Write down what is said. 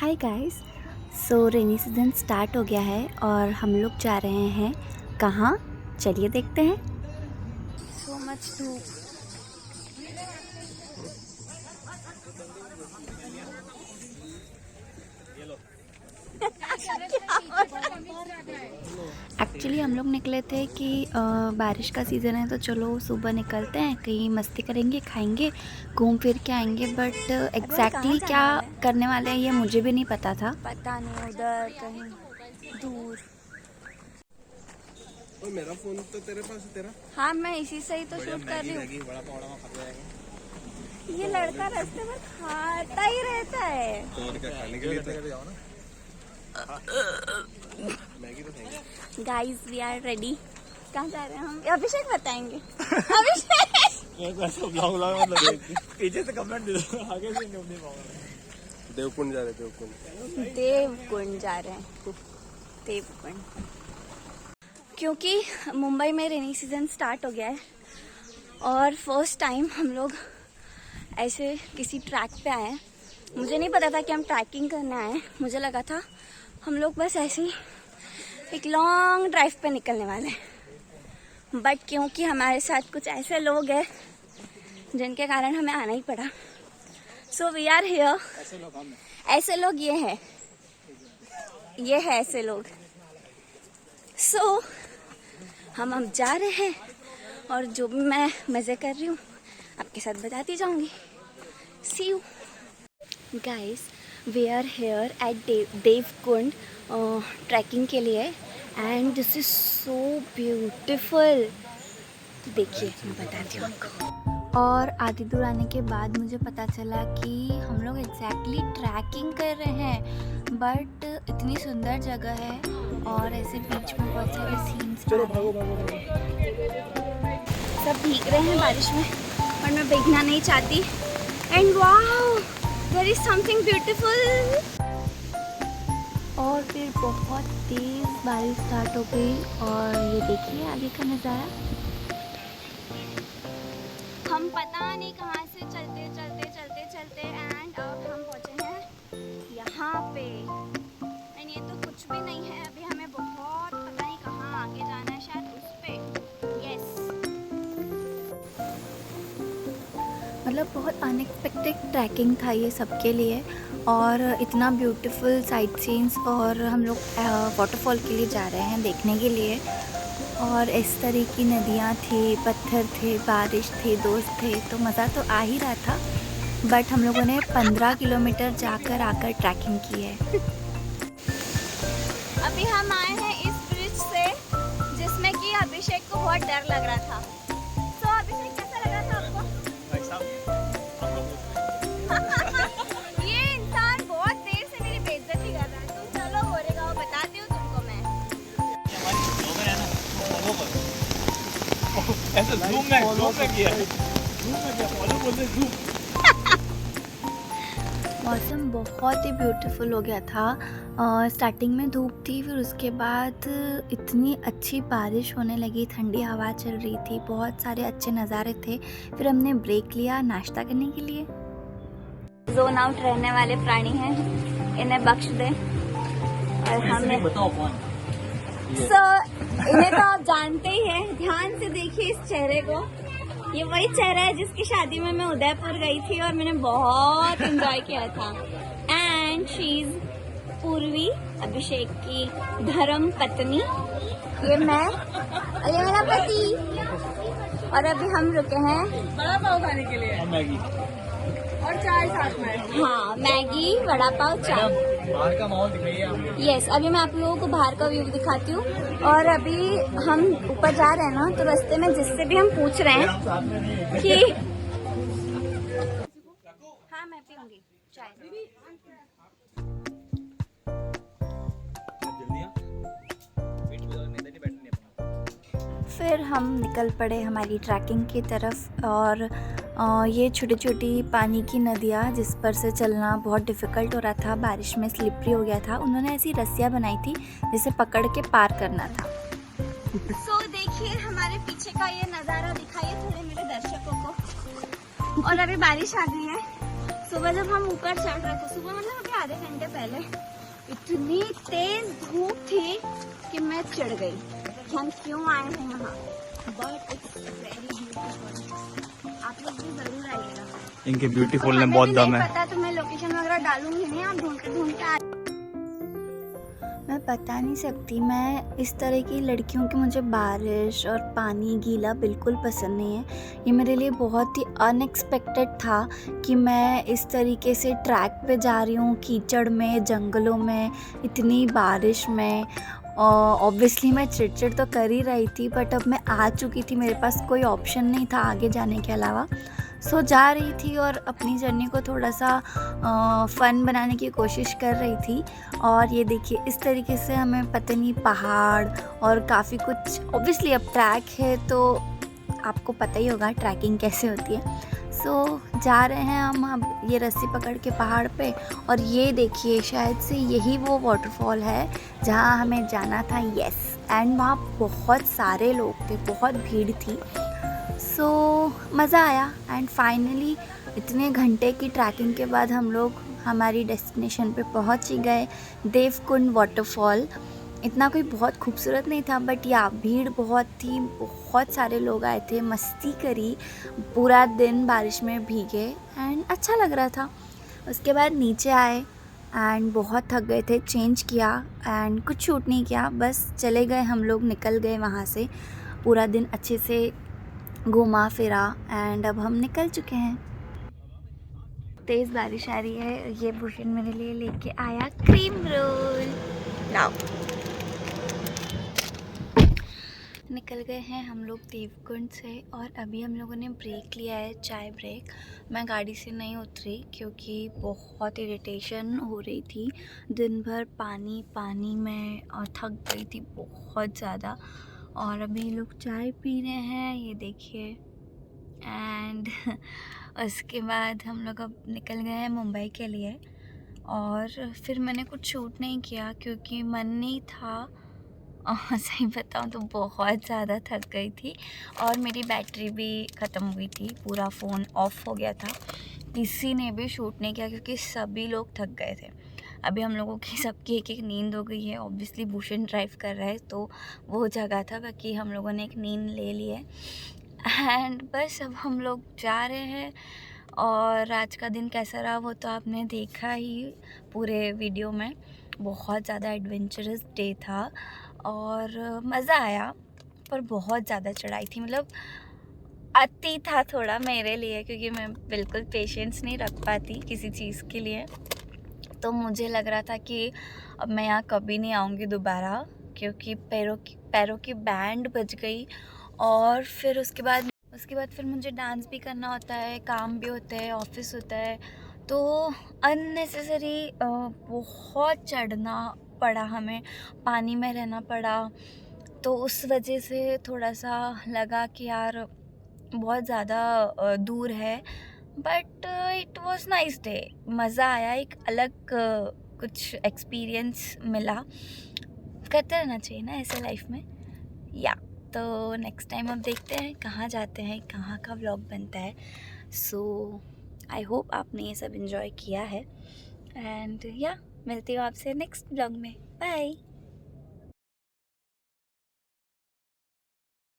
Hi guys, सो rainy season start हो गया है और हम लोग जा रहे हैं कहाँ, चलिए देखते हैं। सो मच धूप। एक्चुअली हम लोग निकले थे कि बारिश का सीज़न है तो चलो सुबह निकलते हैं, कहीं मस्ती करेंगे, खाएंगे, घूम फिर के आएंगे। बट एग्जैक्टली क्या करने वाले हैं ये मुझे भी नहीं पता था। पता नहीं, उधर कहीं दूर। और मेरा फोन तो तेरे पास है तेरा? हाँ, मैं इसी से ही तो शूट कर रही हूँ। ये लड़का रास्ते में खाता ही रहता है। तो क्या खाने के लिए तो जाओ ना। मैगी तो खाएंगे। Guys we are ready. कहाँ जा रहे हैं हम? अभिषेक बताएंगे। अभिषेक पीछे से कमेंट दे दो, आगे से नहीं पाऊंगा। देवकुंड जा रहे हैं। देवकुंड जा रहे हैं। देवकुंड क्योंकि मुंबई में रेनी सीजन स्टार्ट हो गया है और फर्स्ट टाइम हम लोग ऐसे किसी ट्रैक पे आए हैं। मुझे नहीं पता था कि हम ट्रैकिंग करने आए हैं। मुझे लगा था हम लोग बस ऐसे ही एक लॉन्ग ड्राइव पे निकलने वाले हैं। बट क्योंकि हमारे साथ कुछ ऐसे लोग हैं जिनके कारण हमें आना ही पड़ा। So we are here. ऐसे लोग ये है ऐसे लोग। सो हम जा रहे हैं और जो भी मैं मज़े कर रही हूँ आपके साथ बताती जाऊँगी। See you guys, we are here at Devkund trekking के लिए and this is so beautiful. देखिए मैं बताती हूँ आपको। और आधी दूर आने के बाद मुझे पता चला कि हम लोग एग्जैक्टली ट्रैकिंग कर रहे हैं। बट इतनी सुंदर जगह है और ऐसे बीच में बहुत सारे सीन्स। सब भीग रहे हैं बारिश में और मैं भीगना नहीं चाहती। And wow, there is something beautiful. और फिर बहुत तेज बारिश स्टार्ट हो गई और ये देखिए आगे का नज़ारा। हम पता नहीं कहाँ से चलते एंड अब हम पहुँचे हैं यहाँ पे। एंड ये तो कुछ भी नहीं है, अभी हमें बहुत पता नहीं कहाँ आगे जाना है, शायद उस पे। यस, मतलब बहुत अनएक्सपेक्टेड ट्रैकिंग था ये सबके लिए और इतना ब्यूटीफुल साइट सीन्स। और हम लोग वाटरफॉल के लिए जा रहे हैं देखने के लिए और इस तरह की नदियाँ थी, पत्थर थे, बारिश थी, दोस्त थे, तो मज़ा तो आ ही रहा था। बट हम लोगों ने 15 किलोमीटर जाकर आकर ट्रैकिंग की है। अभी हम आए हैं इस ब्रिज से जिसमें कि अभिषेक को बहुत डर लग रहा था। तो अभिषेक कैसा लग रहा था आपको? ये इंसान बहुत देर से मेरी बेइज्जती कर रहा है। तुम चलो बोलेगा, वो बताती हूँ तुमको मैं। ऐसे ज़ूम में किया फॉलो बोलते ज़ूम। मौसम बहुत ही ब्यूटीफुल हो गया था। स्टार्टिंग में धूप थी, फिर उसके बाद इतनी अच्छी बारिश होने लगी, ठंडी हवा चल रही थी, बहुत सारे अच्छे नज़ारे थे। फिर हमने ब्रेक लिया नाश्ता करने के लिए। जोन आउट रहने वाले प्राणी हैं, इन्हें बख्श दें। और हमें बताओ कौन? इन्हें तो आप जानते ही हैं। ध्यान से देखिए इस चेहरे को। ये वही चेहरा है जिसकी शादी में मैं उदयपुर गई थी और मैंने बहुत एंजॉय किया था। एंड शी इज पूर्वी, अभिषेक की धर्म पत्नी। ये मैं और ये मेरा पति। और अभी हम रुके हैं बड़ा पाव खाने के लिए। मैगी और चाय साथ में। हाँ, मैगी, वड़ा पाव, चाय। बाहर का माहौल दिखाइए आप। यस, अभी मैं आप लोगों को बाहर का व्यू दिखाती हूँ। और अभी हम ऊपर जा रहे हैं ना, तो रास्ते में जिससे भी हम पूछ रहे हैं कि हाँ मैं पीऊंगी चाय। फिर हम निकल पड़े हमारी ट्रैकिंग की तरफ। और ये छोटी छोटी पानी की नदियाँ जिस पर से चलना बहुत डिफ़िकल्ट हो रहा था, बारिश में स्लिपरी हो गया था। उन्होंने ऐसी रस्सियाँ बनाई थी जिसे पकड़ के पार करना था। सो देखिए हमारे पीछे का ये नज़ारा दिखाइए थोड़े मेरे दर्शकों को। और अभी बारिश आ गई है। सुबह जब हम ऊपर चढ़ रहे थे, सुबह मतलब अभी आधे घंटे पहले इतनी तेज धूप थी कि मैं चिढ़ गई कि हम क्यों आए हैं यहाँ, बट इट्स वेरी ब्यूटीफुल। आप लोग भी जरूर आइएगा। इनके ब्यूटीफुल और में बहुत हमें भी दम नहीं है। पता, तो मैं लोकेशन वगैरह डालूंगी नहीं, आप ढूंढते ढूंढते। मैं बता नहीं सकती, मैं इस तरह की लड़कियों की, मुझे बारिश और पानी गीला बिल्कुल पसंद नहीं है। ये मेरे लिए बहुत ही अनएक्सपेक्टेड था कि मैं इस तरीके से ट्रैक पे जा रही हूँ, कीचड़ में, जंगलों में, इतनी बारिश में। ऑब्वियसली मैं चिड़चिड़ तो कर ही रही थी, बट अब मैं आ चुकी थी, मेरे पास कोई ऑप्शन नहीं था आगे जाने के अलावा। सो जा रही थी और अपनी जर्नी को थोड़ा सा फ़न बनाने की कोशिश कर रही थी। और ये देखिए इस तरीके से हमें पता नहीं पहाड़ और काफ़ी कुछ, ऑब्वियसली अब ट्रैक है तो आपको पता ही होगा ट्रैकिंग कैसे होती है। सो जा रहे हैं हम अब ये रस्सी पकड़ के पहाड़ पे, और ये देखिए शायद से यही वो वाटरफॉल है जहाँ हमें जाना था। यस, एंड वहाँ बहुत सारे लोग थे, बहुत भीड़ थी। सो मज़ा आया एंड फाइनली इतने घंटे की ट्रैकिंग के बाद हम लोग हमारी डेस्टिनेशन पे पहुंच ही गए, देवकुंड वाटरफॉल। इतना कोई बहुत खूबसूरत नहीं था, बट या भीड़ बहुत थी, बहुत सारे लोग आए थे, मस्ती करी, पूरा दिन बारिश में भीगे एंड अच्छा लग रहा था। उसके बाद नीचे आए एंड बहुत थक गए थे, चेंज किया एंड कुछ शूट नहीं किया, बस चले गए हम लोग, निकल गए वहाँ से। पूरा दिन अच्छे से घूमा फिरा एंड अब हम निकल चुके हैं। तेज़ बारिश आ रही है, ये भूषण मेरे लिए लेके आया क्रीम रोल। लाओ, निकल गए हैं हम लोग देवकुंड से और अभी हम लोगों ने ब्रेक लिया है, चाय ब्रेक। मैं गाड़ी से नहीं उतरी क्योंकि बहुत इरिटेशन हो रही थी, दिन भर पानी पानी में, और थक गई थी बहुत ज़्यादा। और अभी लोग चाय पी रहे हैं, ये देखिए। एंड उसके बाद हम लोग अब निकल गए हैं मुंबई के लिए। और फिर मैंने कुछ शूट नहीं किया क्योंकि मन नहीं था, और सही बताऊँ तो बहुत ज़्यादा थक गई थी और मेरी बैटरी भी ख़त्म हुई थी, पूरा फ़ोन ऑफ हो गया था। किसी ने भी शूट नहीं किया क्योंकि सभी लोग थक गए थे। अभी हम लोगों की सबकी एक एक नींद हो गई है। ऑब्वियसली भूषण ड्राइव कर रहा है तो वो जगह था, बाकी हम लोगों ने एक नींद ले ली है। एंड बस अब हम लोग जा रहे हैं। और आज का दिन कैसा रहा वो तो आपने देखा ही पूरे वीडियो में। बहुत ज़्यादा एडवेंचरस डे था और मज़ा आया, पर बहुत ज़्यादा चढ़ाई थी, मतलब अति था थोड़ा मेरे लिए, क्योंकि मैं बिल्कुल पेशेंस नहीं रख पाती किसी चीज़ के लिए। तो मुझे लग रहा था कि अब मैं यहाँ कभी नहीं आऊँगी दोबारा, क्योंकि पैरों की बैंड बज गई। और फिर उसके बाद फिर मुझे डांस भी करना होता है, काम भी होता है, ऑफिस होता है, तो अननेसेसरी बहुत चढ़ना पड़ा, हमें पानी में रहना पड़ा। तो उस वजह से थोड़ा सा लगा कि यार बहुत ज़्यादा दूर है, but it was nice day, मज़ा आया, एक अलग कुछ एक्सपीरियंस मिला। करते रहना चाहिए ना ऐसे लाइफ में। या तो नेक्स्ट टाइम अब देखते हैं कहाँ जाते हैं, कहाँ का व्लॉग बनता है। सो आई होप आपने ये सब इन्जॉय किया है एंड या मिलती हूँ आपसे नेक्स्ट व्लॉग में। बाय।